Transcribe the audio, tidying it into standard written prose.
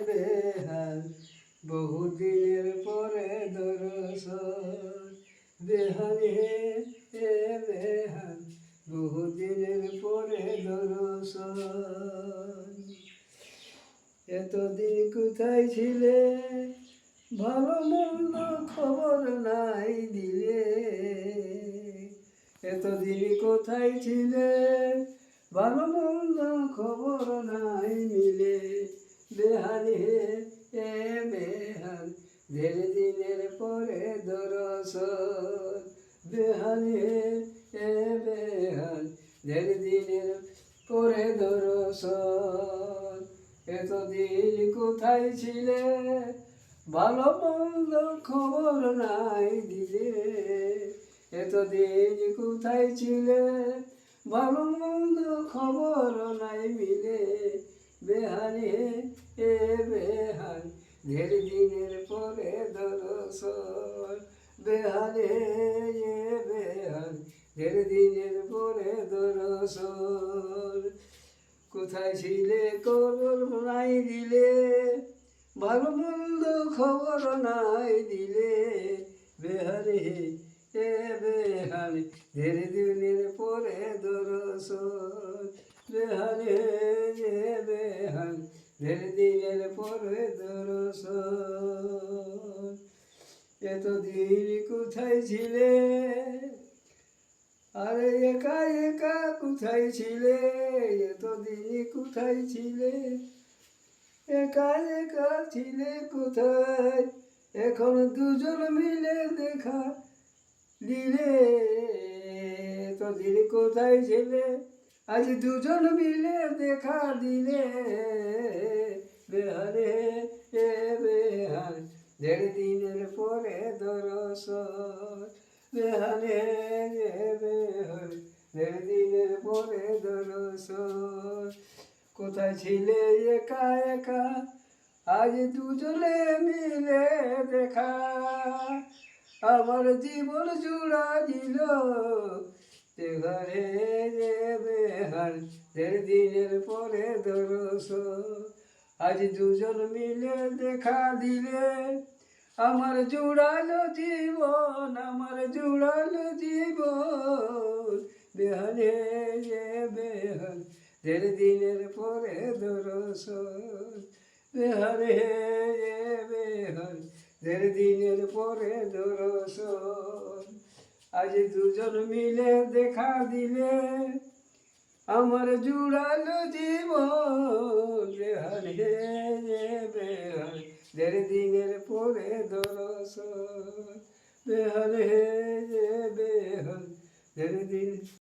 বেহাল বহুদিনের পরে দর্শন বেহাল হে এ বেহাল বহুদিনের পরে দর্শন। এতদিন কোথায় ছিলে ভালো মন্দ খবর নাই দিলে, এতদিন কোথায় ছিলে ভালো মন্দ খবর নাই মিলে, বেহাল হে এ বেহাল ধীরে দিনের পরে দর্শন বেহাল হে এ বেহাল ধীরে দিনের পরে দর্শন। এতদিন কোথায় ছিলে ভালো মন্দ খবর নাই দিলে, এতদিন কোথায় ছিলে ভালো মন্দ খবর নাই মিলে, বেহাল হে এ বেহাল ধীরে দিনের পরে দর্শন বেহাল হে এ বেহাল ধীরে দিনের পরে দর্শন। কোথায় ছিলে খবর নাই দিলে ভালো মন্দ খবর নাই দিলে, বেহাল হে এ বেহাল ধীরে দিনের পরে দর্শন বেহাল হে এ বেহাল ধীরে দিনের পরে দর্শন। এতদিন কোথায় ছিলে আরে একা একা কোথায় ছিলে, এতদিন কোথায় ছিলে একা একা ছিলে কোথায়, এখন দুজন মিলে দেখা দিলে, এতদিন কোথায় ছিলে আজ দুজন মিলে দেখা দিলে, বেহাল হে এ বেহাল দেড় দিনের পরে দর্শন বেহাল হে এ বেহাল দেড় দিনের পরে দর্শন। কোথায় ছিলে একা একা আজ দুজনে মিলে দেখা, আমার জীবন জুড়া দিল বেহাল হে এ বেহাল দেড় দিনের পরে দর্শন। আজ দুজন মিলে দেখা দিলে আমার জুড়ালো জীবন, আমার জুড়ালো জীবন, বেহাল হে এ বেহাল দেড় দিনের পরে দর্শন বেহাল হে এ বেহাল দেড় দিনের পরে দর্শন। আজ দুজন মিলে দেখা দিলে আমার জুড়ালো জীবন, বেহাল হে এ বেহাল দেড় দিনের পরে দর্শন বেহাল হে এ বেহাল দেড় দিন।